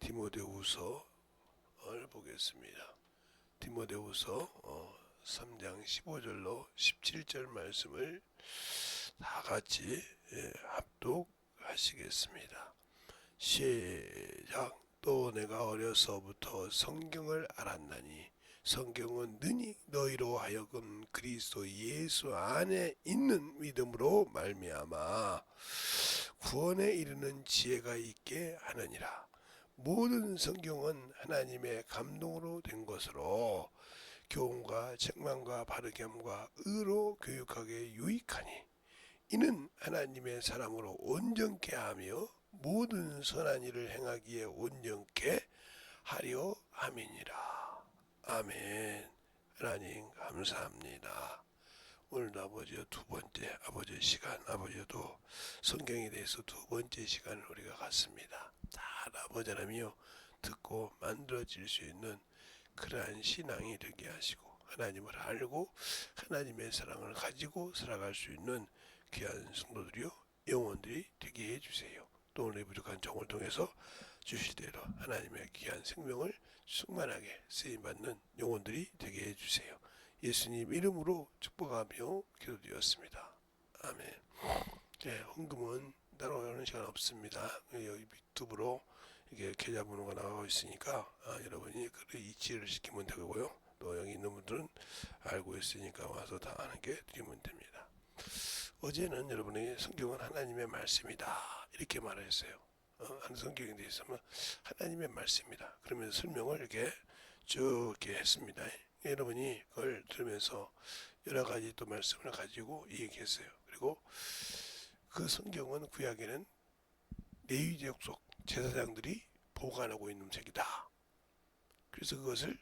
디모데후서를 보겠습니다. 디모데후서 3장 15절로 17절 말씀을 다 같이 합독하시겠습니다. 시작. 또 내가 어려서부터 성경을 알았나니 성경은 능히 너희로 하여금 그리스도 예수 안에 있는 믿음으로 말미암아 구원에 이르는 지혜가 있게 하느니라. 모든 성경은 하나님의 감동으로 된 것으로 교훈과 책망과 바르게 함과 의로 교육하게 유익하니 이는 하나님의 사람으로 온전케 하며 모든 선한 일을 행하기에 온전케 하려 함이니라. 아멘. 하나님 감사합니다. 오늘도 아버지의 두 번째 아버지의 시간, 아버지도 성경에 대해서 두 번째 시간을 우리가 갖습니다. 잘 아버지 하나님이여 듣고 만들어질 수 있는 그러한 신앙이 되게 하시고 하나님을 알고 하나님의 사랑을 가지고 살아갈 수 있는 귀한 성도들이요 영혼들이 되게 해주세요. 또 오늘 부족한 정을 통해서 주실 대로 하나님의 귀한 생명을 충만하게 쓰임받는 영혼들이 되게 해주세요. 예수님 이름으로 축복하며 기도드렸습니다. 아멘. 네, 헌금은 따로 하는 시간 없습니다. 여기 유튜브로 이게 계좌번호가 나가고 있으니까 여러분이 그 이치를 시키면 되고요. 또 여기 있는 분들은 알고 있으니까 와서 다 하는 게 드리면 됩니다. 어제는 여러분이 성경은 하나님의 말씀이다 이렇게 말했어요. 한 성경에 대해서는 하나님의 말씀이다. 그러면서 설명을 이렇게 쭉 이렇게 했습니다. 여러분이 그걸 들으면서 여러 가지 또 말씀을 가지고 얘기했어요. 그리고 그 성경은 구약에는 레위지 족속 제사장들이 보관하고 있는 책이다. 그래서 그것을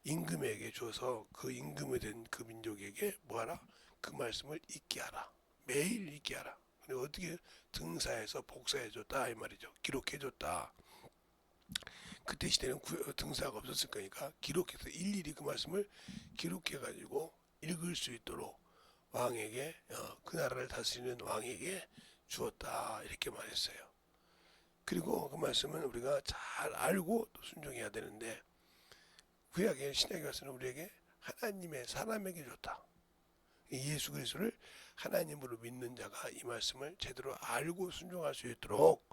임금에게 줘서 그 임금이 된 그 민족에게 뭐하라? 그 말씀을 읽게 하라. 매일 읽게 하라. 그리고 어떻게 등사해서 복사해줬다 이 말이죠. 기록해줬다. 그때 시대는 등사가 없었을 거니까 기록해서 일일이 그 말씀을 기록해가지고 읽을 수 있도록 왕에게 그 나라를 다스리는 왕에게 주었다 이렇게 말했어요. 그리고 그 말씀은 우리가 잘 알고 또 순종해야 되는데 구약의 신약에 와서는 우리에게 하나님의 사람에게 줬다. 예수 그리스도를 하나님으로 믿는 자가 이 말씀을 제대로 알고 순종할 수 있도록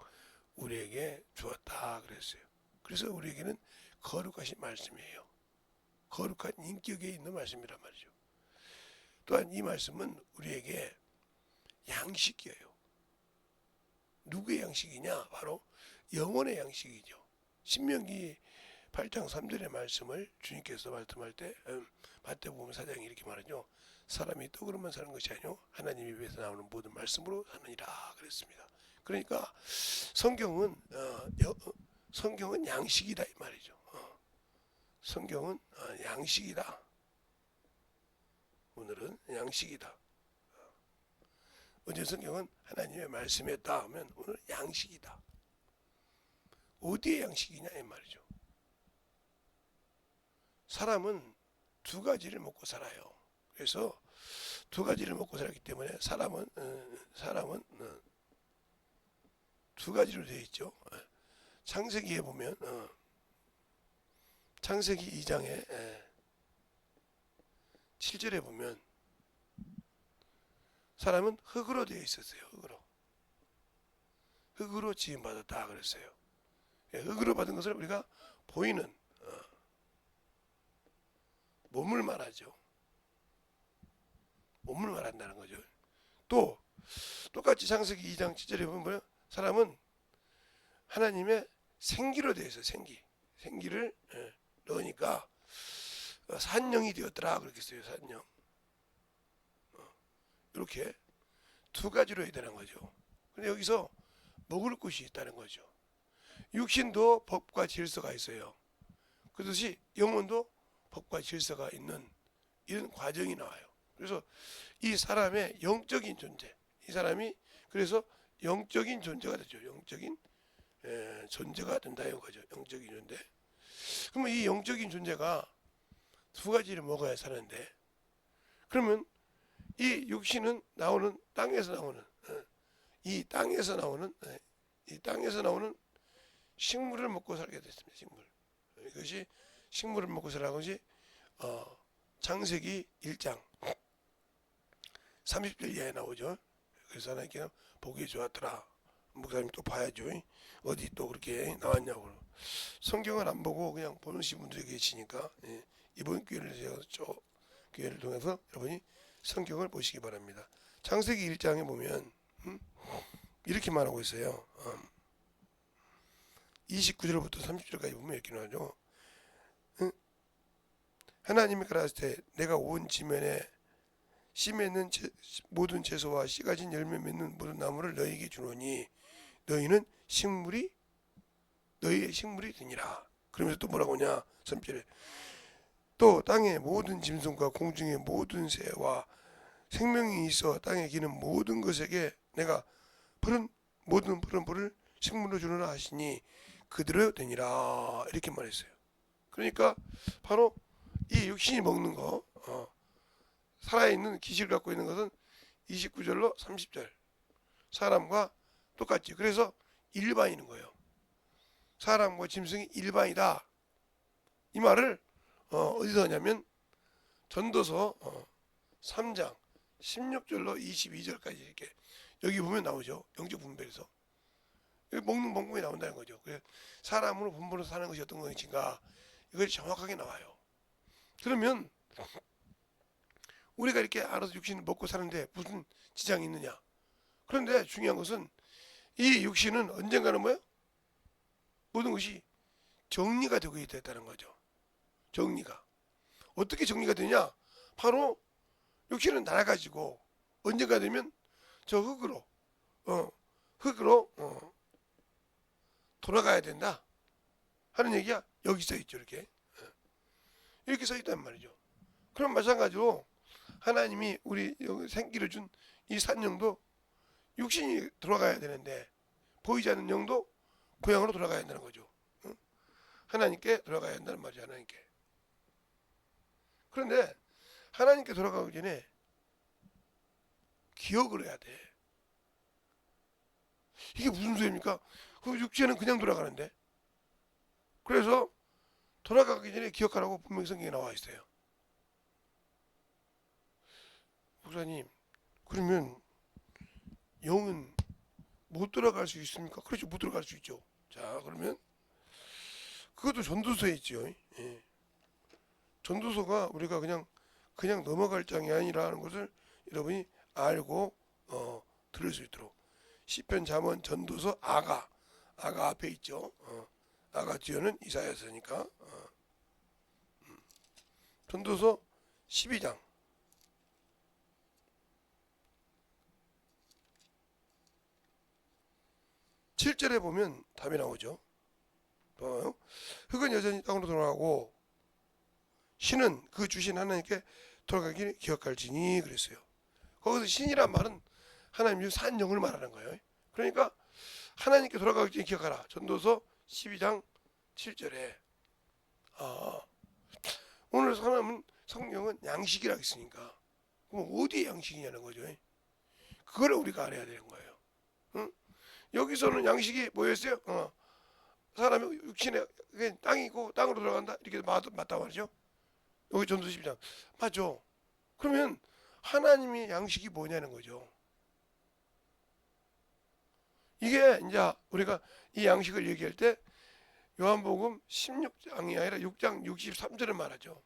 우리에게 주었다 그랬어요. 그래서 우리에게는 거룩하신 말씀이에요. 거룩한 인격에 있는 말씀이란 말이죠. 또한 이 말씀은 우리에게 양식이에요. 누구의 양식이냐? 바로 영혼의 양식이죠. 신명기 8장 3절의 말씀을 주님께서 말씀할 때 마태복음 4장이 이렇게 말하죠. 사람이 떡으로만 사는 것이 아니요 하나님 입에서 나오는 모든 말씀으로 사느니라 그랬습니다. 그러니까 성경은 성경은 양식이다 이 말이죠. 성경은 양식이다. 오늘은 양식이다. 어제 성경은 하나님의 말씀이었다 하면 오늘 양식이다. 어디의 양식이냐 이 말이죠. 사람은 두 가지를 먹고 살아요. 그래서 두 가지를 먹고 살기 때문에 사람은 두 가지로 되어 있죠. 창세기에 보면 창세기 2장에 7절에 보면 사람은 흙으로 되어 있었어요. 흙으로 지음받았다 그랬어요. 흙으로 받은 것을 우리가 보이는 몸을 말하죠. 몸을 말한다는 거죠. 또 똑같이 창세기 2장 7절에 보면 사람은 하나님의 생기로 되어 있어요. 생기를 넣으니까 산영이 되었더라 그렇게 써요. 산영. 이렇게 두 가지로 해야 되는 거죠. 근데 여기서 먹을 것이 있다는 거죠. 육신도 법과 질서가 있어요. 그렇듯이 영혼도 법과 질서가 있는 이런 과정이 나와요. 그래서 이 사람의 영적인 존재, 이 사람이 그래서 영적인 존재가 되죠. 영적인 존재가 된다 이거죠. 영적인 존재. 그러면 이 영적인 존재가 두 가지를 먹어야 사는데 그러면 이 육신은 이 땅에서 나오는 식물을 먹고 살게 됐습니다. 식물. 이것이 식물을 먹고 살라는 것이 창세기 1장 30절 이하에 나오죠. 그래서 하나님께는 보기 좋았더라. 목사님 또 봐야죠. 어디 또 그렇게 나왔냐고. 성경을 안 보고 그냥 보시는 분들이 계시니까 이번 기회를 통해서 여러분이 성경을 보시기 바랍니다. 창세기 1장에 보면 이렇게 말하고 있어요. 29절부터 30절까지 보면 이렇게 나오죠. 하나님이 가라사대 때 내가 온 지면에 씨 맺는 모든 채소와 씨 가진 열매 맺는 모든 나무를 너희에게 주노니 너희는 너희의 식물이 되니라. 그러면서 또 뭐라고 하냐 3절에 또 땅의 모든 짐승과 공중의 모든 새와 생명이 있어 땅에 기는 모든 것에게 내가 모든 푸른 풀을 식물로 주노라 하시니 그대로 되니라. 이렇게 말했어요. 그러니까 바로 이 육신이 먹는 거 살아있는 기질을 갖고 있는 것은 29절로 30절 사람과 똑같지. 그래서 일반인인 거예요. 사람과 짐승이 일반이다. 이 말을 어디서 하냐면 전도서 3장 16절로 22절까지 이렇게 여기 보면 나오죠. 영적 분별에서 먹는 방법이 나온다는 거죠. 사람으로 분별로 사는 것이 어떤 것인가 이것이 정확하게 나와요. 그러면 우리가 이렇게 알아서 육신을 먹고 사는데 무슨 지장이 있느냐? 그런데 중요한 것은 이 육신은 언젠가는 뭐예요? 모든 것이 정리가 되고 있다는 거죠. 정리가. 어떻게 정리가 되냐? 바로 육신은 날아가지고 언젠가 되면 저 흙으로 돌아가야 된다 하는 얘기야. 여기 써 있죠. 이렇게 써 있단 말이죠. 그럼 마찬가지로 하나님이 우리 생기를 준 이 산영도 육신이 돌아가야 되는데 보이지 않는 영도 고향으로 돌아가야 한다는 거죠. 하나님께 돌아가야 한다는 말이죠. 하나님께. 그런데 하나님께 돌아가기 전에 기억을 해야 돼. 이게 무슨 소리입니까? 그 육체는 그냥 돌아가는데. 그래서 돌아가기 전에 기억하라고 분명히 성경에 나와 있어요. 목사님, 그러면 영은 못 들어갈 수 있습니까? 그렇죠. 못 들어갈 수 있죠. 자, 그러면 그것도 전도서에 있죠. 예. 전도서가 우리가 그냥 넘어갈 장이 아니라는 것을 여러분이 알고 들을 수 있도록 시편, 잠언, 전도서, 아가 앞에 있죠. 아가 뒤에는 이사야서니까 전도서 12장 7절에 보면 답이 나오죠. 흙은 여전히 땅으로 돌아가고 신은 그 주신 하나님께 돌아가기를 기억할지니 그랬어요. 거기서 신이란 말은 하나님의 산영을 말하는 거예요. 그러니까 하나님께 돌아가기 전에 기억하라. 전도서 12장 7절에 오늘 성경은 양식이라 했으니까 그럼 어디에 양식이냐는 거죠. 그걸 우리가 알아야 되는 거예요. 응? 여기서는 양식이 뭐였어요? 사람이 육신에 땅이고 땅으로 들어간다 이렇게 맞다 말이죠. 여기 전도서 12장 맞죠? 그러면 하나님의 양식이 뭐냐는 거죠. 이게 이제 우리가 이 양식을 얘기할 때 요한복음 16장이 아니라 6장 63절을 말하죠.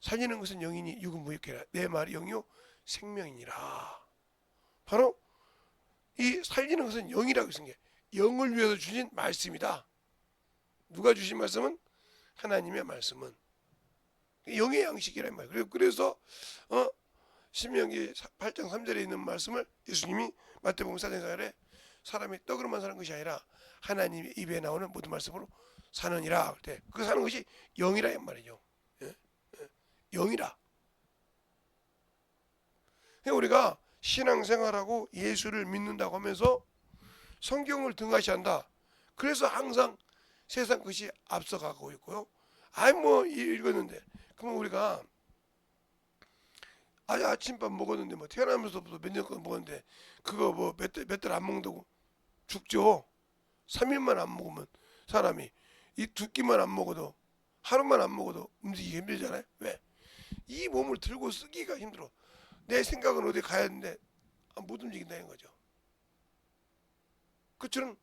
살리는 것은 영이니 육은 무익해라. 내 말이 영이요 생명이니라. 바로 이 살리는 것은 영이라고 쓴 게 영을 위해서 주신 말씀이다. 누가 주신 말씀은 하나님의 말씀은 영의 양식이란 말이에요. 그래서 신명기 8장 3절에 있는 말씀을 예수님이 마태복음 4장 4절에 사람이 떡으로만 사는 것이 아니라 하나님의 입에 나오는 모든 말씀으로 사느니라. 그 사는 것이 영이라 말이죠. 영이라. 우리가 신앙생활하고 예수를 믿는다고 하면서 성경을 등하시한다. 그래서 항상 세상 것이 앞서가고 있고요. 읽었는데 그러면 우리가 아침밥 먹었는데 태어나면서부터 몇 년 동안 먹었는데 그거 몇 달 안 먹는다고 죽죠. 3일만 안 먹으면 사람이 이 두 끼만 안 먹어도 하루만 안 먹어도 움직이기 힘들잖아요. 왜? 이 몸을 들고 쓰기가 힘들어. 내 생각은 어디 가야 하는데 못 움직인다는 거죠. 그처럼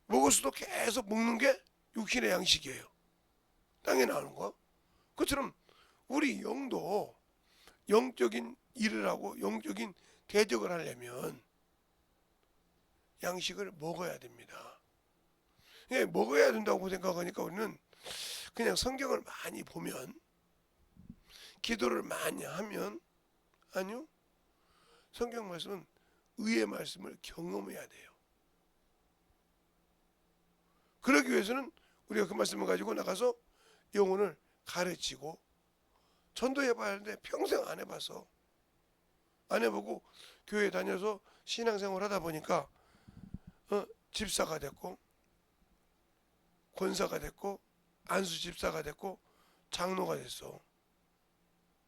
먹을 수도 계속 먹는 게 육신의 양식이에요. 땅에 나오는 거. 그처럼 우리 영도 영적인 일을 하고 영적인 대적을 하려면 양식을 먹어야 됩니다. 먹어야 된다고 생각하니까 우리는 그냥 성경을 많이 보면, 기도를 많이 하면, 아니요, 성경 말씀은 의의 말씀을 경험해야 돼요. 그러기 위해서는 우리가 그 말씀을 가지고 나가서 영혼을 가르치고 전도해봐야 하는데 평생 안 해봐서, 안 해보고 교회 다녀서 신앙생활 하다 보니까 집사가 됐고 권사가 됐고 안수 집사가 됐고 장로가 됐어.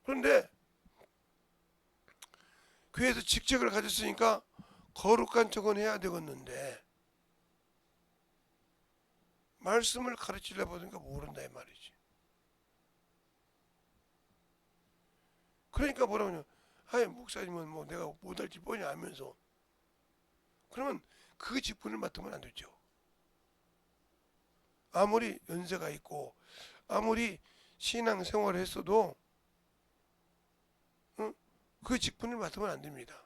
그런데 교회에서 직책을 가졌으니까 거룩한 척은 해야 되겠는데 말씀을 가르치려 보니까 모른다 이 말이지. 그러니까 뭐라고냐, 아이 목사님은 뭐 내가 못할지 뻔히 알면서, 그러면 그 직분을 맡으면 안 되죠. 아무리 연세가 있고 아무리 신앙생활을 했어도 그 직분을 맡으면 안 됩니다.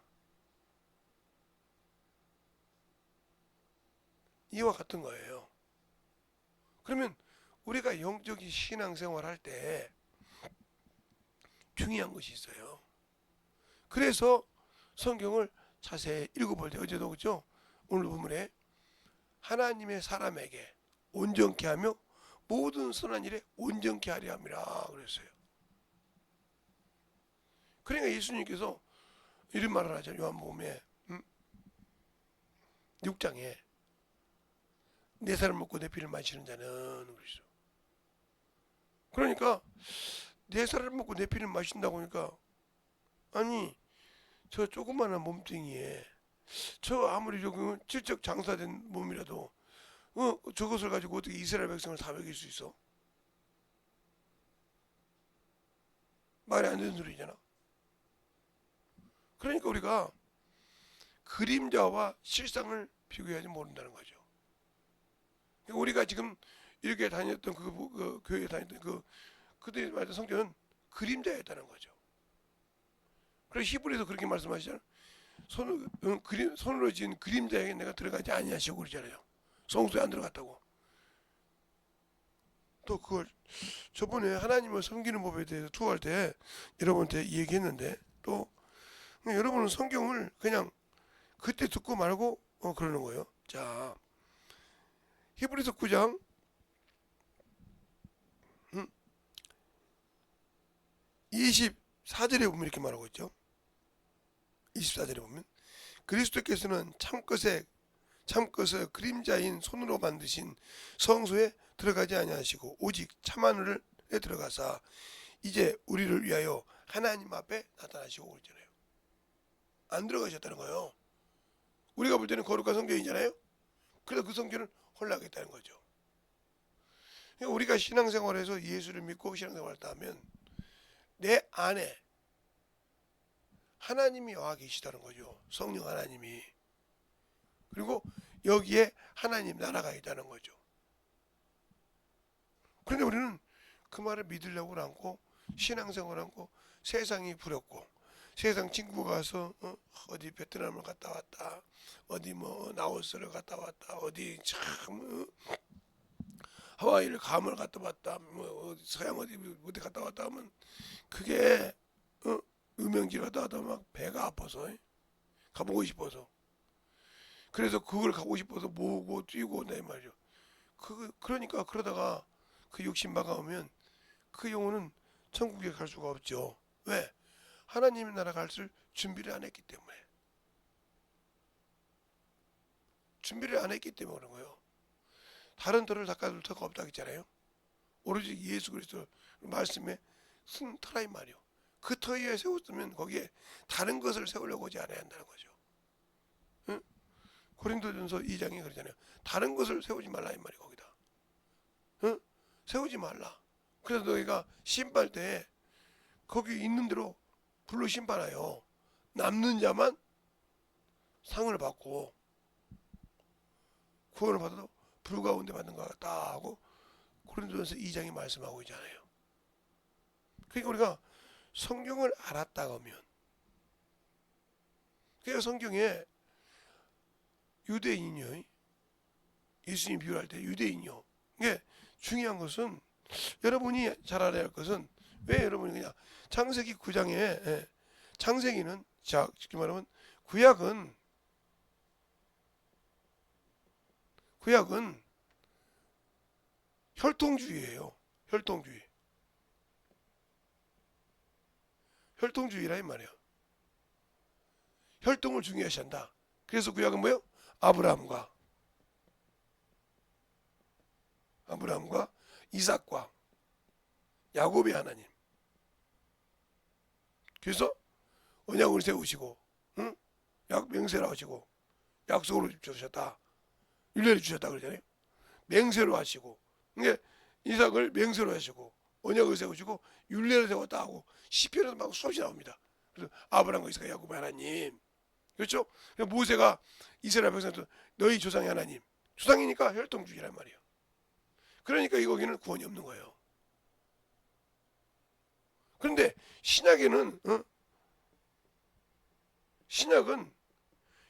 이와 같은 거예요. 그러면 우리가 영적인 신앙생활 할 때 중요한 것이 있어요. 그래서 성경을 자세히 읽어볼 때, 어제도 그렇죠? 오늘 본문에 하나님의 사람에게 온전케 하며 모든 선한 일에 온전케 하려 함이라 그랬어요. 그러니까 예수님께서 이런 말을 하죠. 요한복음에 6장에 내 살을 먹고 내 피를 마시는 자는 그러죠. 그러니까 내 살을 먹고 내 피를 마신다고 하니까, 아니 저 조그마한 몸뚱이에 저 아무리 조금 질적 장사된 몸이라도 저것을 가지고 어떻게 이스라엘 백성을 다 먹일 수 있어? 말이 안 되는 소리잖아. 그러니까 우리가 그림자와 실상을 비교하지 모른다는 거죠. 우리가 지금 이렇게 다녔던 그 교회에 다녔던 그들이 말했던 성경은 그림자였다는 거죠. 그래서 히브리서 그렇게 말씀하시잖아요. 손으로 지은 그림자에게 내가 들어가지 아니하시고 그러잖아요. 성소에 안 들어갔다고. 또 그걸 저번에 하나님을 섬기는 법에 대해서 투어할 때 여러분한테 얘기했는데, 또 여러분은 성경을 그냥 그때 듣고 말고 그러는 거예요. 자, 히브리서 9장 24절에 보면 이렇게 말하고 있죠. 24절에 보면 그리스도께서는 참것의 그림자인 손으로 만드신 성소에 들어가지 아니하시고 오직 참하늘에 들어가사 이제 우리를 위하여 하나님 앞에 나타나시고 그러잖아요. 안 들어가셨다는 거예요. 우리가 볼 때는 거룩한 성전이잖아요. 그래서 그 성전을 홀라하겠다는 거죠. 그러니까 우리가 신앙생활에서 예수를 믿고 신앙생활을 하면 내 안에 하나님이 와 계시다는 거죠. 성령 하나님이. 그리고 여기에 하나님 나라가 있다는 거죠. 그런데 우리는 그 말을 믿으려고 않고 신앙생활을 하고 세상이 부럽고 세상 친구가 가서 어디 베트남을 갔다 왔다, 어디 뭐 나우스를 갔다 왔다, 어디 참 하와이를 감을 갔다 왔다, 뭐 서양 어디 갔다 왔다 하면 그게 유명지 갔다 왔다 막 배가 아파서 가보고 싶어서, 그래서 그걸 가고 싶어서 모으고 뛰고 내 말이죠. 그러니까 그러다가 그 욕심 막아오면 그 영혼은 천국에 갈 수가 없죠. 왜? 하나님의 나라 갈 준비를 안 했기 때문에. 준비를 안 했기 때문에 그런 거예요. 다른 터를 닦아둘 터가 없다고 했잖아요. 오로지 예수 그리스도 말씀에 쓴 터라 이 말이요. 그 터 위에 세웠으면 거기에 다른 것을 세우려고 하지 않아야 한다는 거죠. 응? 고린도전서 2장에 그러잖아요. 다른 것을 세우지 말라 이 말이 거기다. 응? 세우지 말라. 그래서 너희가 심판할 때 거기 있는 대로 불로 심판하여 남는 자만 상을 받고 구원을 받아도 불 가운데 받는 것 같다 하고 고린도전서 2장이 말씀하고 있잖아요. 그러니까 우리가 성경을 알았다 하면, 그러니까 성경에 유대인이요, 예수님 비유할 때 유대인이요, 이게 중요한 것은 여러분이 잘 알아야 할 것은, 왜 여러분이 그냥 창세기 9장에 창세기는, 자 쉽게 말하면 구약은 혈통주의예요. 혈통주의라 이 말이에요. 혈통을 중요시한다. 그래서 구약은 뭐예요? 아브라함과 이삭과 야곱의 하나님. 그래서 언약을 세우시고, 응? 맹세를 하시고, 약속으로 주셨다, 율례를 주셨다 그러잖아요. 맹세로 하시고, 그러니까 이삭을 맹세로 하시고, 언약을 세우시고, 율례를 세웠다 하고 시편에도 막 수없이 나옵니다. 그래서 아브라함과 이삭과 야곱의 하나님, 그렇죠? 모세가 이스라엘 백성한테 너희 조상의 하나님, 조상이니까 혈통주의란 말이에요. 그러니까 거기는 구원이 없는 거예요. 그런데 신약에는 신약은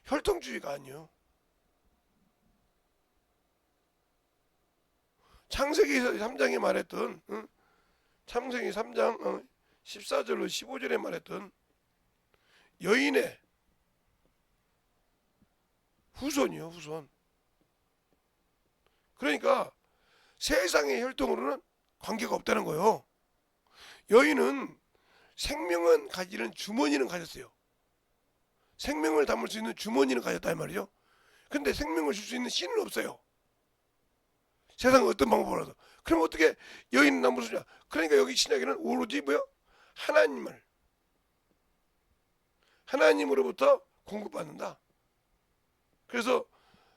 혈통주의가 아니에요. 창세기 3장에 말했던, 창세기 3장 14절로 15절에 말했던 여인의 후손이요, 후손. 그러니까 세상의 혈통으로는 관계가 없다는 거예요. 여인은 생명은 가지는 주머니는 가졌어요. 생명을 담을 수 있는 주머니는 가졌다 이 말이죠. 근데 생명을 줄 수 있는 씨는 없어요. 세상은 어떤 방법으로도. 그럼 어떻게 여인은 남을 수냐? 그러니까 여기 신약에는 오로지 뭐요? 하나님으로부터 공급받는다. 그래서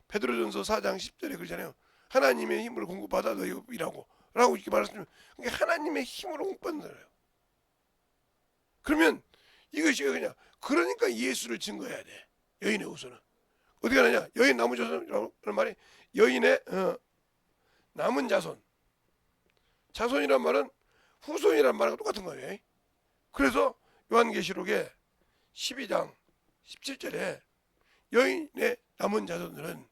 베드로전서 4장 10절에 그러잖아요. 하나님의 힘으로 공급받아 너희 일하고 라고 이렇게 말했으면, 그러니까 하나님의 힘으로 공급받는다고요. 그러면 이것이 그냥, 그러니까 예수를 증거해야 돼. 여인의 후손은 어디 가느냐? 여인 남은 자손이라는 말이 여인의 남은 자손. 자손이란 말은 후손이란 말과 똑같은 거예요. 그래서 요한계시록에 12장 17절에 여인의 남은 자손들은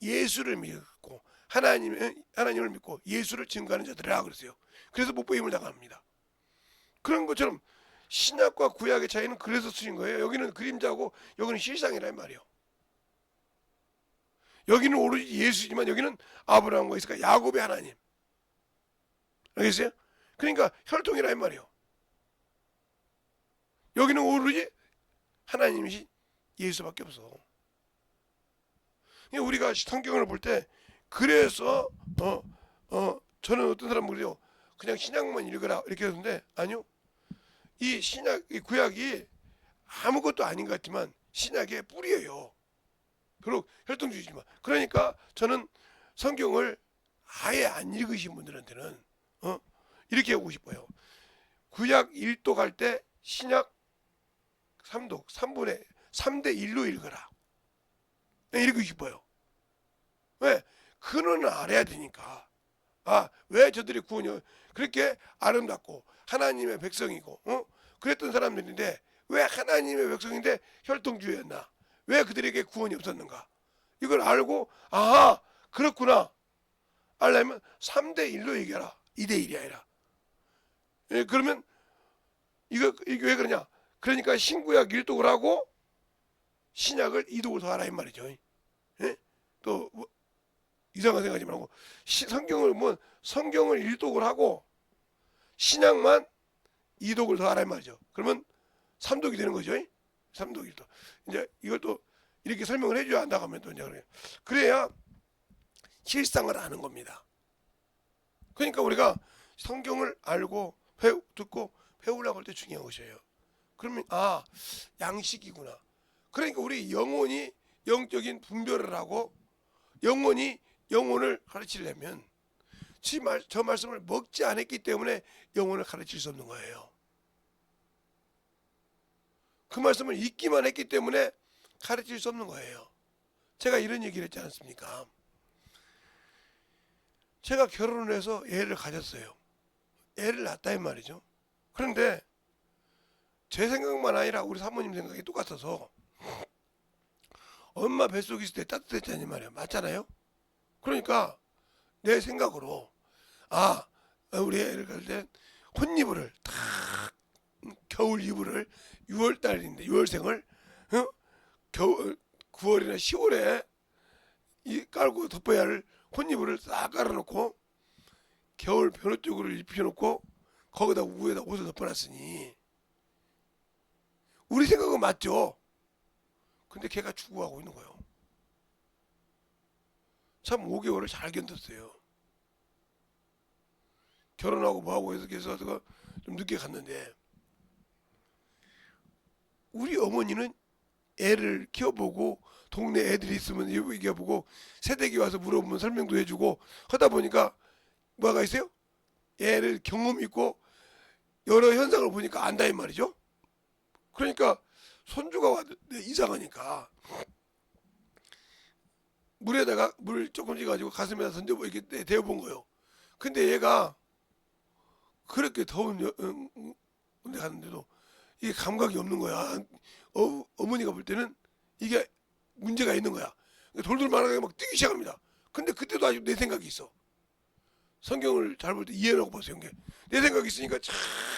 예수를 믿고 하나님을 믿고 예수를 증거하는 자들이라 그랬어요. 그래서 못보임을 당합니다. 그런 것처럼 신약과 구약의 차이는 그래서 쓰인 거예요. 여기는 그림자고 여기는 실상이란 말이에요. 여기는 오로지 예수지만 여기는 아브라함과 이삭과 야곱의 하나님. 알겠어요? 그러니까 혈통이란 말이에요. 여기는 오로지 하나님이신 예수밖에 없어. 우리가 성경을 볼 때, 그래서 저는 어떤 사람 그래요. 그냥 신약만 읽어라 이렇게 하는데, 아니요. 이 구약이 아무것도 아닌 것 같지만 신약의 뿌리예요. 비록 혈통주의지만. 그러니까 저는 성경을 아예 안 읽으신 분들한테는 이렇게 하고 싶어요. 구약 1도 갈 때 신약 3도 3대 1로 읽어라. 읽고 싶어요. 왜? 근원을 알아야 되니까. 왜 저들이 구원이 그렇게 아름답고 하나님의 백성이고 그랬던 사람들인데 왜 하나님의 백성인데 혈통주의였나? 왜 그들에게 구원이 없었는가? 이걸 알고, 그렇구나 알려면 3대 1로 얘기하라. 2대 1이 아니라. 그러면 이거 왜 그러냐? 그러니까 신구약 1독을 하고 신약을 2독을 더 하라 이 말이죠. 또 이상한 생각하지 말고 성경을 1독을 하고 신약만 2독을 더 하라 이 말이죠. 그러면 3독이 되는 거죠. 3독 1독. 이제 이것도 이렇게 설명을 해줘야 한다고 하면 또 이제 그래야 실상을 아는 겁니다. 그러니까 우리가 성경을 알고 듣고 배우려고 할 때 중요한 것이에요. 그러면 양식이구나. 그러니까 우리 영혼이 영적인 분별을 하고 영혼이 영혼을 가르치려면 저 말씀을 먹지 않았기 때문에 영혼을 가르칠 수 없는 거예요. 그 말씀을 읽기만 했기 때문에 가르칠 수 없는 거예요. 제가 이런 얘기를 했지 않습니까? 제가 결혼을 해서 애를 가졌어요. 애를 낳았다 이 말이죠. 그런데 제 생각만 아니라 우리 사모님 생각이 똑같아서 엄마 뱃속에 있을 때 따뜻했잖니 말이에요. 맞잖아요? 그러니까 내 생각으로 우리 애를 갈 때 혼이불을 탁 겨울 이불을 6월달인데 6월생을 겨울 9월이나 10월에 깔고 덮어야 할 혼이불을 싹 깔아놓고 겨울 변호 쪽으로 입혀놓고 거기다 위에다 옷을 덮어놨으니 우리 생각은 맞죠. 근데 걔가 추구하고 있는 거예요. 참 5개월을 잘 견뎠어요. 결혼하고 뭐하고 해서 계속 좀 늦게 갔는데 우리 어머니는 애를 키워보고 동네 애들이 있으면 얘기해보고 새댁이 와서 물어보면 설명도 해주고 하다 보니까 뭐가 있어요? 애를 경험 있고 여러 현상을 보니까 안다 이 말이죠. 그러니까 손주가 왔는데 이상하니까 물에다가 물 조금씩 가지고 가슴에다 던져 이렇게 대어본 거예요. 근데 얘가 그렇게 더운 데 가는데도 이게 감각이 없는 거야. 어머니가 볼 때는 이게 문제가 있는 거야. 돌돌 말하게 막 뛰기 시작합니다. 근데 그때도 아직 내 생각이 있어. 성경을 잘 볼 때 이해를 하고 봤어요. 내 생각이 있으니까 참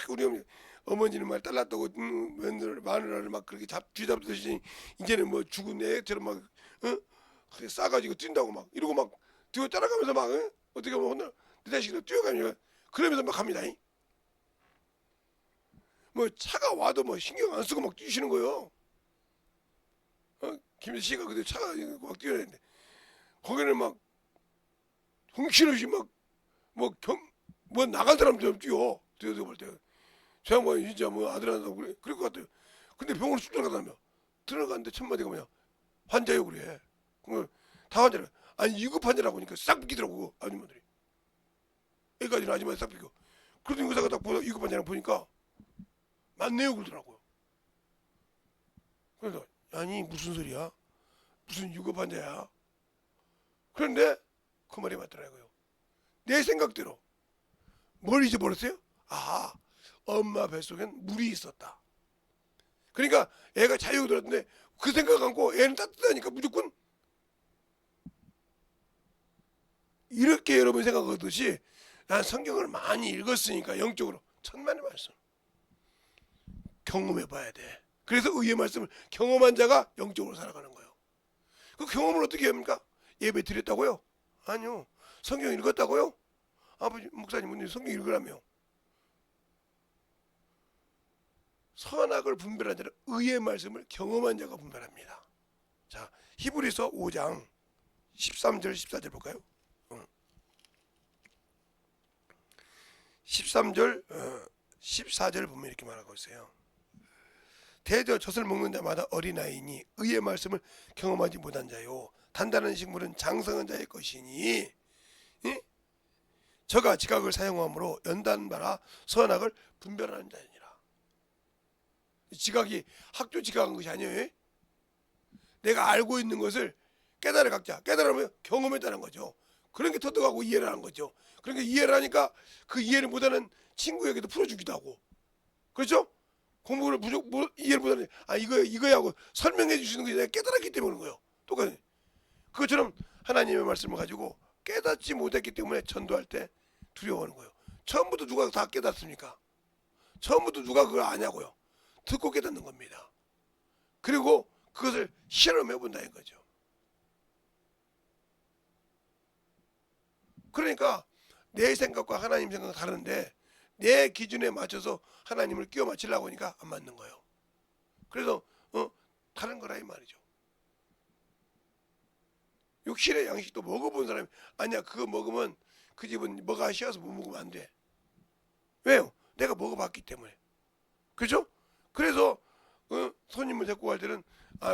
우리 어머니는 말 딸났다고 마누라를 막 그렇게 쥐잡듯이 이제는 뭐 죽은 애처럼 막 싸가지고 뛴다고 막 이러고 막 뒤로 따라가면서 막 어떻게 보면 오늘 내 자식이 뛰어가면 그러면서 막 갑니다. 뭐 차가 와도 뭐 신경 안 쓰고 막 뛰시는 거예요. 김 씨가 그때 차가 막 뛰어야 되는데 거기는 막 정신없이 뭐 나간 사람처럼 뛰어 볼 때. 저 양반이 진짜 뭐 아들 한다고 그럴 것 같아요. 근데 병원에 쑥 들어가다며 들어갔는데 첫 마디가 뭐냐 환자요 그래. 다 환자래. 아니 2급 환자라고 하니까 싹 비키더라고 아줌마들이. 여기까지는 아줌마들이 싹 비켜. 그래도 의사가 딱 보다 2급 환자랑 보니까 맞네요 그러더라고요. 그래서 아니 무슨 소리야? 무슨 6급 환자야? 그런데 그 말이 맞더라고요. 내 생각대로 뭘 잊어버렸어요? 엄마 뱃속엔 물이 있었다. 그러니까 애가 자유가 들었는데 그 생각 갖고 애는 따뜻하니까 무조건 이렇게 여러분이 생각하듯이 난 성경을 많이 읽었으니까 영적으로 천만의 말씀 경험해 봐야 돼. 그래서 의의 말씀을 경험한 자가 영적으로 살아가는 거예요. 그 경험을 어떻게 합니까? 예배 드렸다고요? 아니요. 성경 읽었다고요? 아버지 목사님 성경 읽으라며. 선악을 분별한 자는 의의 말씀을 경험한 자가 분별합니다. 자, 히브리서 5장 13절 14절 볼까요? 13절 14절 보면 이렇게 말하고 있어요. 대저 젖을 먹는 자마다 어린아이니 의의 말씀을 경험하지 못한 자요 단단한 식물은 장성한 자의 것이니 저가 지각을 사용함으로 연단바라 선악을 분별하는 자니라. 지각이 학교 지각한 것이 아니에요. 내가 알고 있는 것을 깨달아 각자 깨달으면 경험했다는 거죠. 그런 게 터득하고 이해를 하는 거죠. 그러니까 이해를 하니까 그 이해를 못하는 친구에게도 풀어주기도 하고 그렇죠? 공부를 이해를 못하는 이거야 하고 설명해 주시는 것이 내가 깨달았기 때문에 그런 거예요. 똑같이 그것처럼 하나님의 말씀을 가지고 깨닫지 못했기 때문에 전도할 때 두려워하는 거예요. 처음부터 누가 다 깨닫습니까? 처음부터 누가 그걸 아냐고요. 듣고 깨닫는 겁니다. 그리고 그것을 실험해 본다는 거죠. 그러니까 내 생각과 하나님 생각은 다른데 내 기준에 맞춰서 하나님을 끼워 맞추려고 하니까 안 맞는 거예요. 그래서 다른 거라 이 말이죠. 육신의 양식도 먹어본 사람이 아니야 그거 먹으면 그 집은 뭐가 쉬어서 못 먹으면 안 돼. 왜요? 내가 먹어봤기 때문에. 그렇죠? 그래서 손님을 데리고 갈 때는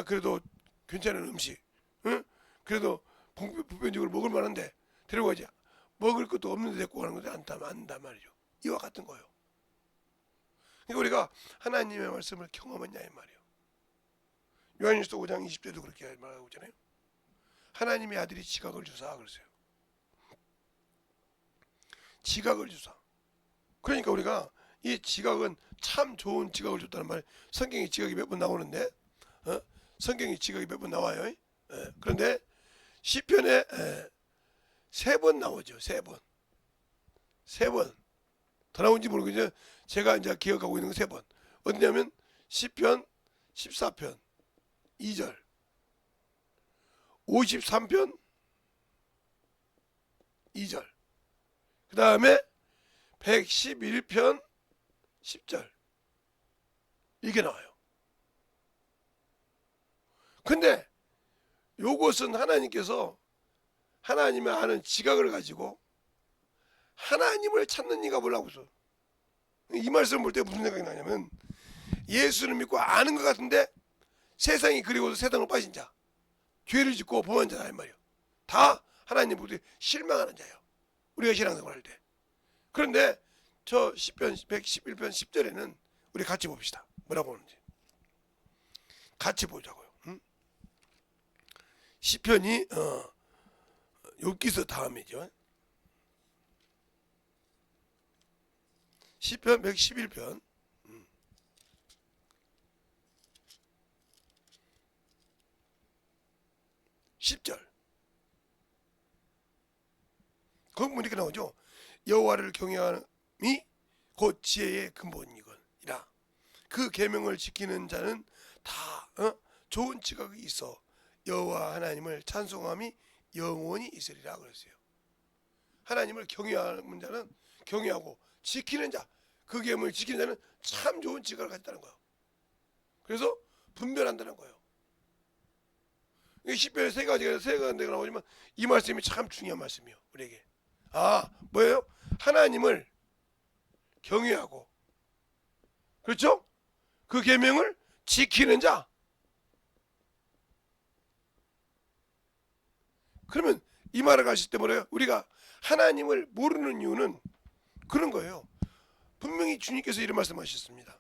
그래도 괜찮은 음식, 응? 그래도 보편적으로 먹을 만한데 데려가지. 먹을 것도 없는데 데리고 가는 것도 안단 말이죠. 이와 같은 거예요. 그러니까 우리가 하나님의 말씀을 경험했냐 이 말이에요. 요한일서 5장 20절도 그렇게 말하고 있잖아요. 하나님의 아들이 지각을 주사 그랬어요. 지각을 주사. 그러니까 우리가 이 지각은 참 좋은 지각을 줬다는 말. 성경에 지각이 몇 번 나오는데, 성경에 지각이 몇 번 나와요. 그런데 시편에 3번 나오죠. 3번. 3번. 더 나온지 모르겠지만 제가 이제 기억하고 있는 거 3번. 어디냐면 시편 14편 2절, 53편 2절, 그 다음에 111편 10절 이게 나와요. 근데 요것은 하나님께서 하나님의 아는 지각을 가지고 하나님을 찾는 이가 뭐라고 써. 이 말씀을 볼 때 무슨 생각이 나냐면 예수를 믿고 아는 것 같은데 세상이 그리워서 세상으로 빠진 자, 죄를 짓고 범한 자다 이 말이에요. 다 하나님 보고 실망하는 자예요. 우리가 신앙생활 할 때. 그런데 저 10편 111편 10절에는 우리 같이 봅시다. 뭐라고 하는지 같이 보자고요. 시편이 욥기서 다음이죠. 시편 111편 10절. 거기 보니까 나오죠. 여호와를 경외함이 곧 지혜의 근본이거니라. 그 계명을 지키는 자는 다 좋은 지각이 있어 여호와 하나님을 찬송함이 영원히 있으리라 그랬어요. 하나님을 경외하는 자는 경외하고 지키는 자, 그 계명을 지키는 자는 참 좋은 지각을 가졌다는 거예요. 그래서 분별한다는 거예요. 시편에 세 가지가 나오지만 이 말씀이 참 중요한 말씀이에요. 우리에게. 뭐예요? 하나님을 경외하고, 그렇죠? 그 계명을 지키는 자. 그러면 이 말을 하실 때 뭐래요? 우리가 하나님을 모르는 이유는 그런 거예요. 분명히 주님께서 이런 말씀하셨습니다.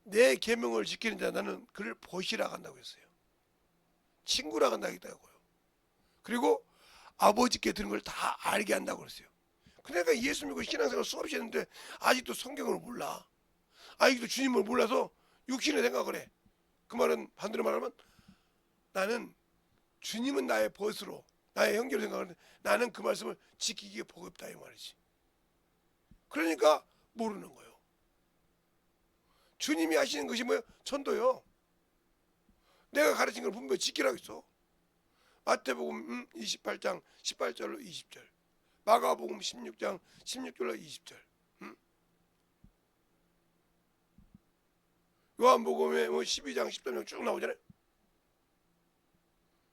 내 계명을 지키는 자 나는 그를 보시라 한다고 했어요. 친구라 한다고 했다고요. 그리고 아버지께 들은 걸 다 알게 한다고 그랬어요. 그러니까 예수 믿고 신앙생활 수없이 했는데 아직도 성경을 몰라. 아직도 주님을 몰라서 육신의 생각을 해. 그 말은 반대로 말하면 나는 주님은 나의 벗으로 나의 형제로 생각하는데 나는 그 말씀을 지키기에 버겁다 이 말이지. 그러니까 모르는 거예요. 주님이 하시는 것이 뭐예요? 전도요. 내가 가르친 걸 분명히 지키라고 했어. 마태복음 28장 18절로 20절, 마가복음 16장 16절로 20절, 요한복음에 12장 13장 쭉 나오잖아요.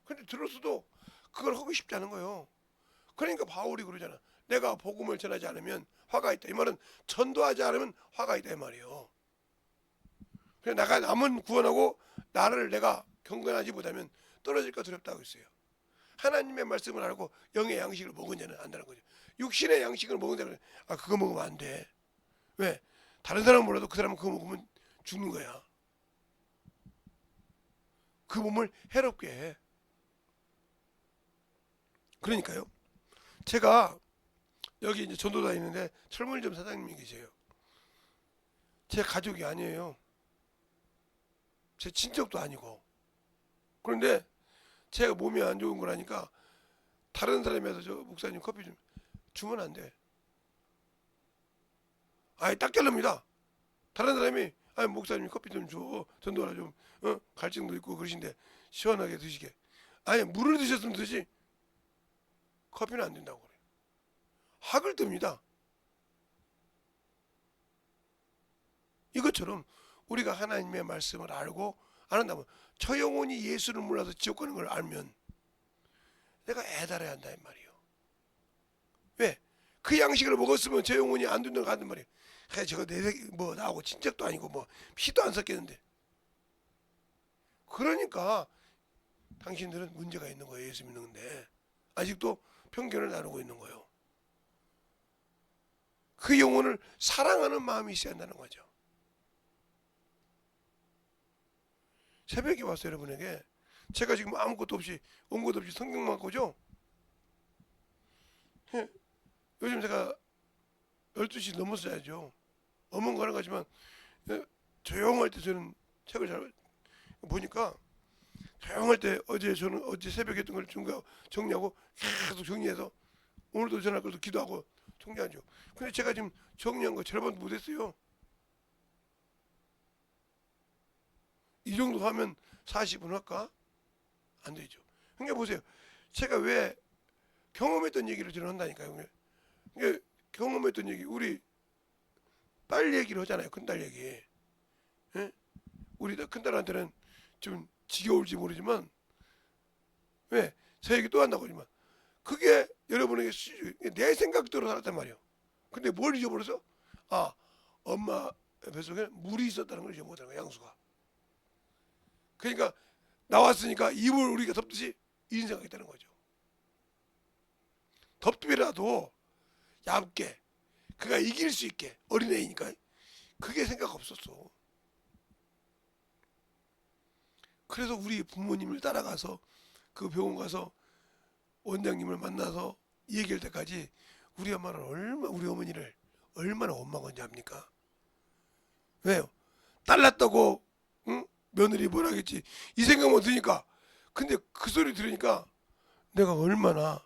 근데 들었어도 그걸 하고 싶지 않은 거예요. 그러니까 바울이 그러잖아. 내가 복음을 전하지 않으면 화가 있다. 이 말은 전도하지 않으면 화가 있다 이 말이에요. 그래서 내가 남은 구원하고 나를 내가 경건하지 못하면 떨어질까 두렵다고 했어요. 하나님의 말씀을 알고 영의 양식을 먹은 자는 안다는 거죠. 육신의 양식을 먹은 자는 그거 먹으면 안 돼. 왜? 다른 사람은 몰라도 그 사람은 그거 먹으면 죽는 거야. 그 몸을 해롭게 해. 그러니까요. 제가 여기 이제 전도 다니는데 철물점 사장님이 계세요. 제 가족이 아니에요. 제 친척도 아니고. 그런데 제가 몸이 안 좋은 거라니까 다른 사람이 와서 저 목사님 커피 좀 주면 안 돼. 딱 자릅니다. 다른 사람이 목사님 커피 좀 줘. 전도하라 좀 갈증도 있고 그러신데 시원하게 드시게. 물을 드셨으면 되지. 커피는 안 된다고 그래요. 학을 듭니다. 이것처럼 우리가 하나님의 말씀을 알고 안 한다면 저 영혼이 예수를 몰라서 지옥 가는 걸 알면 내가 애달아야 한다 이 말이에요. 왜? 그 양식을 먹었으면 저 영혼이 안 된다고 하는 말이에요. 저거 나하고 친척도 아니고 피도 안 섞였는데 그러니까 당신들은 문제가 있는 거예요. 예수 믿는데 아직도 편견을 나누고 있는 거예요. 그 영혼을 사랑하는 마음이 있어야 한다는 거죠. 새벽에 와서 여러분에게 제가 지금 아무것도 없이 온 것도 없이 성경만 보죠. 예, 요즘 제가 12시 넘어서 자야죠. 어멍가는 거지만 예, 조용할 때 저는 책을 잘 보니까 조용할 때 저는 어제 새벽에 했던 걸 정리하고 계속 정리해서 오늘도 전할 것도 기도하고 정리하죠. 근데 제가 지금 정리한 거 절반도 못했어요. 이 정도 하면 40분 할까? 안 되죠. 그러니까 보세요. 제가 왜 경험했던 얘기를 저는 한다니까요. 그러니까 경험했던 얘기, 우리 딸 얘기를 하잖아요. 큰딸 얘기. 예? 우리 큰딸한테는 좀 지겨울지 모르지만 왜? 제 얘기 또 한다고 하지만 그게 여러분에게 내 생각대로 살았단 말이에요. 근데 뭘 잊어버려서? 아, 엄마 뱃속에 물이 있었다는 걸 잊어버렸다는 거야, 양수가. 그러니까 나왔으니까 이불 우리가 덮듯이 이런 생각했다는 거죠. 덮더라도 얇게 그가 이길 수 있게, 어린애이니까 그게 생각 없었어. 그래서 우리 부모님을 따라가서 그 병원 가서 원장님을 만나서 얘기할 때까지 우리 엄마는 우리 어머니를 얼마나 원망한지 압니까? 왜요? 딸 낳았다고 응? 며느리 뭐라 하겠지 이 생각만 드니까. 근데 그 소리 들으니까 내가 얼마나,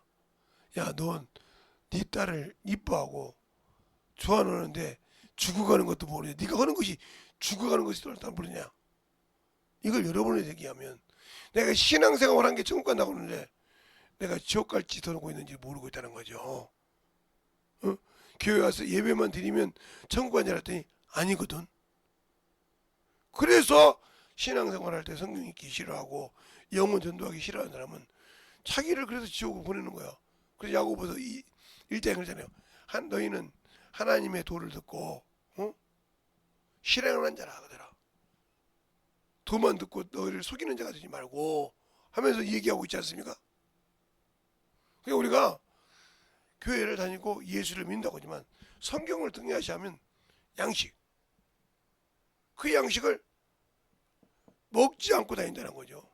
야, 넌 네 딸을 이뻐하고 좋아하는데 죽어가는 것도 모르냐. 네가 하는 것이 죽어가는 것이 옳다고 모르냐. 이걸 여러분에게 얘기하면 내가 신앙생활을 한 게 천국 간다고 그러는데 내가 지옥 갈지 더 하고 있는지 모르고 있다는 거죠. 어? 교회 와서 예배만 드리면 천국 간줄 알았더니 아니거든. 그래서 신앙생활 할 때 성경 읽기 싫어하고 영혼 전도하기 싫어하는 사람은 자기를 그래서 지옥으로 보내는 거야. 그래서 야고보서 1장에 그러잖아요. 너희는 하나님의 도를 듣고 실행을 한 자라 하더라. 도만 듣고 너희를 속이는 자가 되지 말고 하면서 얘기하고 있지 않습니까? 그러니까 우리가 교회를 다니고 예수를 믿는다고 하지만 성경을 등한시하면 양식, 그 양식을 먹지 않고 다닌다는 거죠.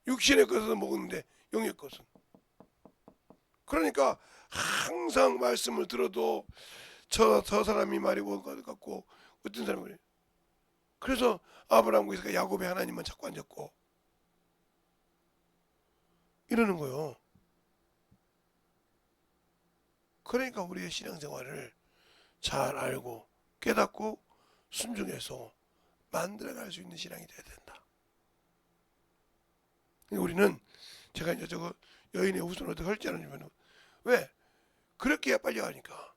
육신의 것은 먹었는데 영의 것은. 그러니까 항상 말씀을 들어도 저 사람이 말이 뭐 같고 어떤 사람이 그래. 그래서 아브라함과 이삭과 야곱의 하나님만 자꾸 앉았고 이러는 거예요. 그러니까 우리의 신앙생활을 잘 알고 깨닫고 순종해서 만들어갈 수 있는 신앙이 돼야 된다. 우리는 제가 이제 저거 여인의 후손을 어떻게 할지 않으면 왜? 그렇게 해야 빨리 가니까.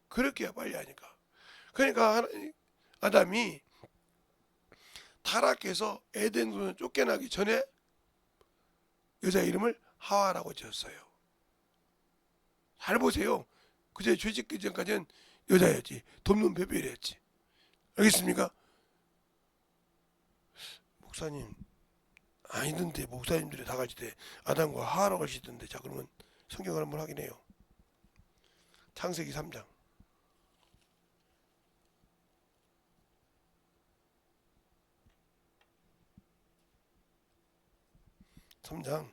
그렇게 해야 빨리 하니까. 그러니까 아담이 타락해서 에덴동산 쫓겨나기 전에 여자 이름을 하와라고 지었어요. 잘 보세요. 그제 죄 짓기 전까지는 여자였지. 돕는 베벨이었지. 알겠습니까? 목사님 아니던데 목사님들이 다 같이 때 아담과 하와라고 하시던데. 자, 그러면 성경을 한번 확인해요. 창세기 3장 3장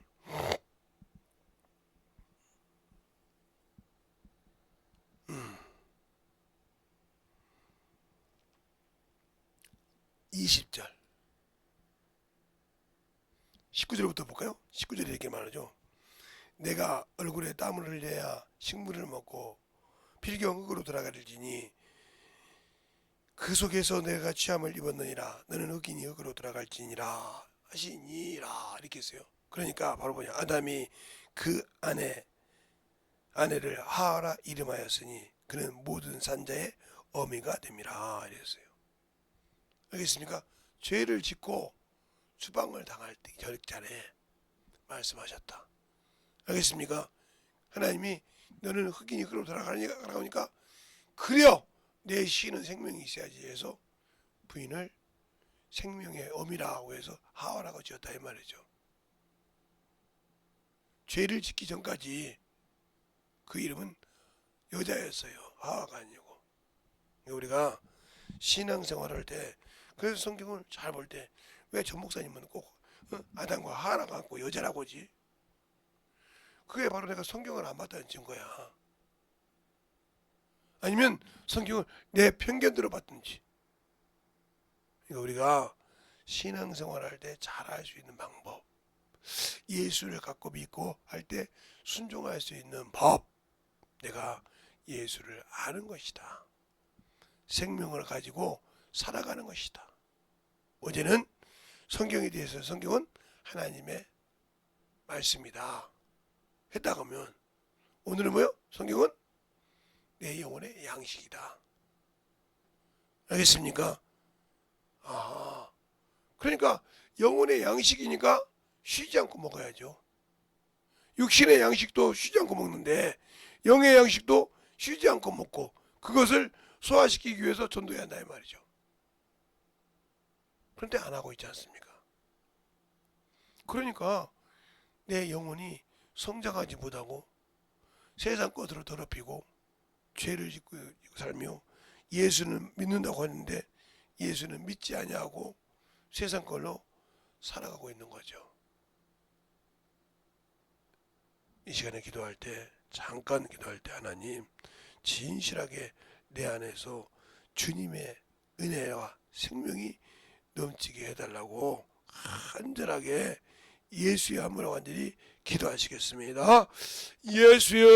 20절 19절부터 볼까요? 19절에 이렇게 말하죠. 내가 얼굴에 땀을 흘려야 식물을 먹고 필경 흙으로 돌아가리니 그 속에서 내가 취함을 입었느니라. 너는 흙이니 흙으로 돌아갈지니라 하시니라. 이렇게 했어요. 그러니까 바로 뭐냐, 아담이 그 아내를 하와라 이름하였으니 그는 모든 산자의 어미가 됨이라 이랬어요. 알겠습니까? 죄를 짓고 추방을 당할 때 전에 말씀하셨다. 알겠습니까? 하나님이 너는 흑인이 그로 돌아가니까 그래요. 내 씨는 생명이 있어야지 해서 부인을 생명의 어미라고 해서 하와라고 지었다 이 말이죠. 죄를 짓기 전까지 그 이름은 여자였어요. 하와가 아니고. 우리가 신앙생활할 때, 그래서 성경을 잘 볼 때 왜 전 목사님은 꼭 아담과 하와가 갖고 여자라고 하지? 그게 바로 내가 성경을 안 봤다는 증거야. 아니면 성경을 내 편견대로 봤든지. 그러니까 우리가 신앙생활할 때 잘 할 수 있는 방법, 예수를 갖고 믿고 할 때 순종할 수 있는 법, 내가 예수를 아는 것이다. 생명을 가지고 살아가는 것이다. 어제는 성경에 대해서 성경은 하나님의 말씀이다 했다고 하면, 오늘은 뭐요? 성경은 내 영혼의 양식이다. 알겠습니까? 그러니까 영혼의 양식이니까 쉬지 않고 먹어야죠. 육신의 양식도 쉬지 않고 먹는데 영의 양식도 쉬지 않고 먹고 그것을 소화시키기 위해서 전도해야 한다 이 말이죠. 그런데 안 하고 있지 않습니까? 그러니까 내 영혼이 성장하지 못하고 세상 것으로 더럽히고 죄를 짓고 살며 예수는 믿는다고 하는데 예수는 믿지 아니하고 세상 걸로 살아가고 있는 거죠. 이 시간에 기도할 때, 잠깐 기도할 때 하나님 진실하게 내 안에서 주님의 은혜와 생명이 넘치게 해달라고 간절하게 예수의 이름으로 간절히 기도하시겠습니다. 예수여,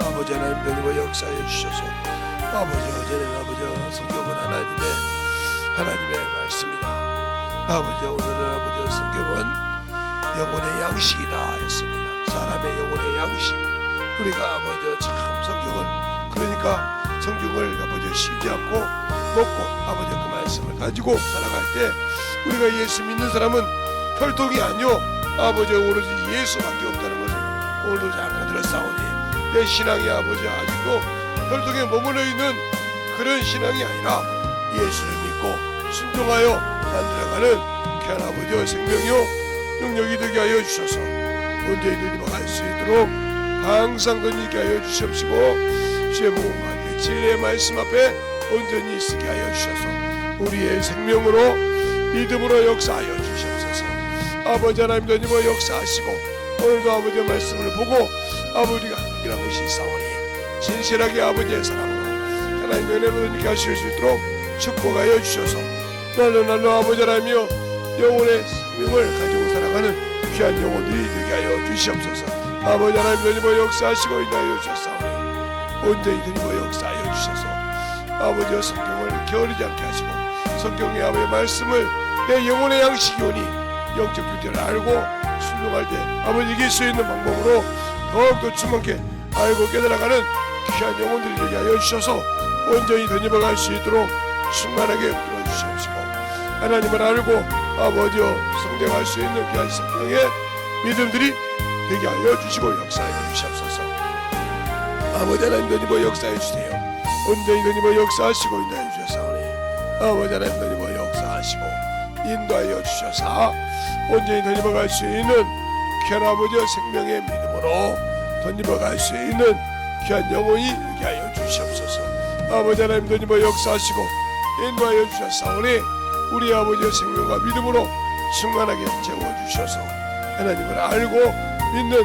아버지 하나님 너희와 역사해 주셔서, 아버지 어제는 아버지 성경은 하나님의 말씀이다. 아버지 오늘은 아버지 성경은 영혼의 양식이다 했습니다. 사람의 영혼의 양식. 우리가 아버지 참 그러니까 성경을 아버지 쉬지 않고 먹고 아버지 그 말씀을 가지고 살아갈 때 우리가 예수 믿는 사람은 혈통이 아니요 아버지 오로지 예수밖에 없다는 것을 오늘도 잠깐 들었사오니, 내 신앙이 아버지 아직도 혈통에 머물러 있는 그런 신앙이 아니라 예수를 믿고 순종하여 만들어가는 귀한 아버지의 생명이요 능력이 되게 하여 주셔서 온전히 누리며 수 있도록 항상 던지게 하여 주시옵시고, 주의 복음과 진리의 말씀 앞에 온전히 쓰게 하여 주셔서 우리의 생명으로 믿음으로 역사하여 주시옵소서. 아버지 하나님 던지며 역사하시고 오늘도 아버지의 말씀을 보고 아버지가 이런 것이 있사오니 진실하게 아버지의 사랑으로 하나님의 은혜로 던지게 하실 수 있도록 축복하여 주셔서 날로 아버지 하나님이여 영혼의 생명을 가지고 살아가는 귀한 영혼들이 되게 하여 주시옵소서. 아버지 하나님 던지며 역사하시고 인하여 주셨사오니 온전히 던지며 역사하여 주셔서 아버지의 성경을 게으르지 않게 하시고 성경의 아버지의 말씀을 내 영혼의 양식이 오니 영적 존재를 알고 순종할 때 아버지 이길 수 있는 방법으로 더욱더 충만케 알고 깨달아가는 귀한 영혼들이 되게 하여 주셔서 온전히 던지며 갈 수 있도록 충만하게 불러주시옵시고, 하나님을 알고 아버지여 성장할 수 있는 귀한 성령의 믿음들이 되게 하여 주시고 역사하여 주시옵소서. 아버지 하나님 던지며 역사해 주세요. 온전히 던지며 역사하시고 인도하여 주셨사오니 아버지 하나님 던지며 역사하시고 인도하여 주셔서 온전히 던지며 갈 수 있는 귀한 아버지의 생명의 믿음으로 던지며 갈 수 있는 귀한 영혼이 되게 하여 주시옵소서. 아버지 하나님 던지며 역사하시고 인도하여 주셨사오니 우리 아버지의 생명과 믿음으로 충만하게 채워주셔서 하나님을 알고 믿는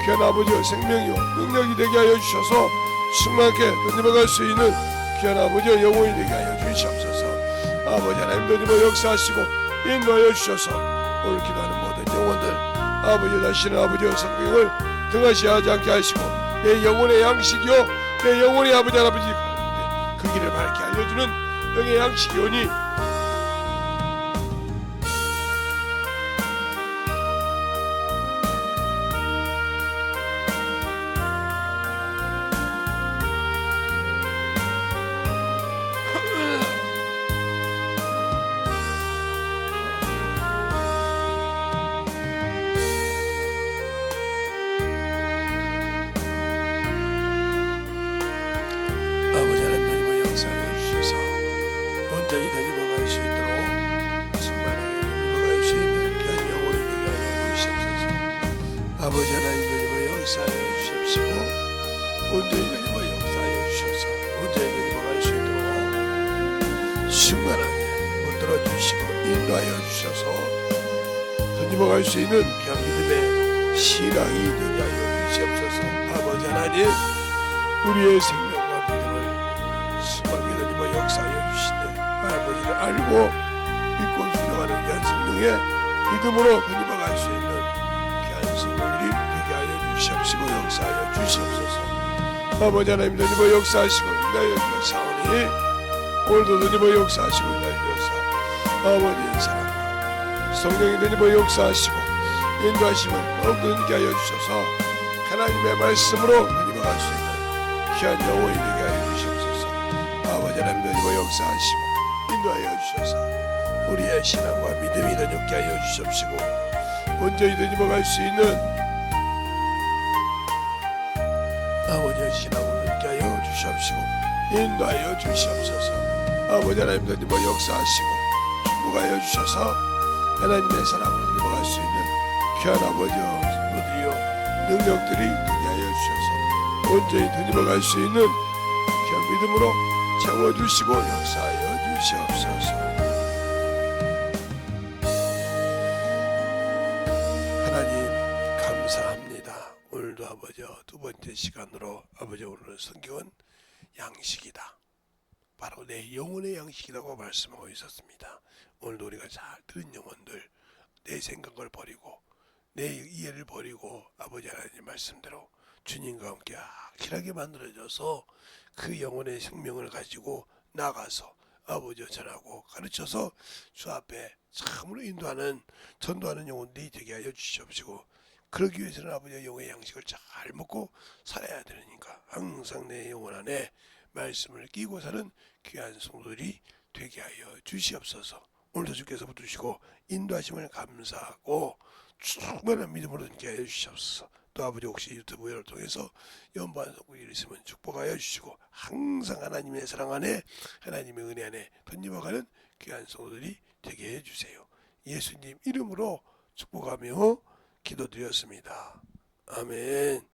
귀한 아버지의 생명이요 능력이 되게 하여 주셔서 충만하게 던져갈 수 있는 귀한 아버지의 영혼이 되게 하여 주시옵소서. 아버지 하나님 던지며 역사하시고 인도하여 주셔서 오늘 기도하는 모든 영혼들 아버지 다시는 아버지의 성경을 등하시하지 않게 하시고 내 영혼의 양식이요 내 영혼의 아버지 가운데 그 길을 밝게 알려주는 영의 양식이 오니 온전히 던져갈 수 있도록 충만하게 던져갈 수 있는 귀한 영혼이 되게 하여 주시옵소서. 아버지 하나님 던져가 역사하여 주십시고 온전히 던져가 역사하여 주셔서 온전히 던져갈 수 있도록 충만하게 붙들어 주시고 인도하여 주셔서 던져갈 수 있는 귀한 믿음의 신앙이 되게 하여 주시옵소서. 아버지 하나님 우리의 생명과 믿음을 수박에 던져가 역사하여 주시되 아버지를 알고 믿고 순종하는 귀한 성령의 믿음으로 던져갈 수 있는 귀한 성령들이 되게 하여 주시옵시고 역사하여 주시옵소서. 아버지 하나님 던져가 역사하시고 인도하여 주사오니 오늘도 던져가 역사하시고 인도하여 주사 아버지의 사랑과 성령이 던져가 역사하시고 인도하심을 더욱더 느끼게 하여 주셔서 하나님의 말씀으로 던져갈 수 있는 귀한 영혼이 되게 하여 주시옵소서. 아버지 하나님 던져가 역사하시고 인도하여 주셔서 우리의 신앙과 믿음이 더 높게 하여 주시옵시고 온전히 던져갈 수 있는 아버지의 신앙을 높게 하여 주시옵시고 인도하여 주시옵소서. 아버지 하나님 던져가 역사하시고 축복하여 주셔서 하나님의 사랑으로 던져갈 수 있는 귀한 아버지여 성도들이여 능력들이 되게 하여 주셔서 온전히 던져갈 수 있는 귀한 믿음으로 채워주시고 역사하여 주시옵소서. 하나님 감사합니다. 오늘도 아버지여 두 번째 시간으로 아버지 오늘은 성경은 양식이다. 바로 내 영혼의 양식이라고 말씀하고 있었습니다. 오늘도 우리가 잘 들은 영혼들 내 생각을 버리고 내 이해를 버리고 아버지 하나님 말씀대로 주님과 함께 확실하게 만들어져서 그 영혼의 생명을 가지고 나가서 아버지와 전하고 가르쳐서 주 앞에 참으로 인도하는 전도하는 영혼들이 되게 하여 주시옵시고 그러기 위해서는 아버지의 영혼의 양식을 잘 먹고 살아야 되니까 항상 내 영혼 안에 말씀을 끼고 사는 귀한 성도들이 되게 하여 주시옵소서. 오늘도 주께서 붙드시고 인도하심을 감사하고 충만한 믿음으로 있게 하여 주시옵소서. 또 아버지 혹시 유튜브를 통해서 연반성구일 있으면 축복하여 주시고 항상 하나님의 사랑 안에 하나님의 은혜 안에 던져가는 귀한 성도들이 되게 해주세요. 예수님 이름으로 축복하며 기도드렸습니다. 아멘.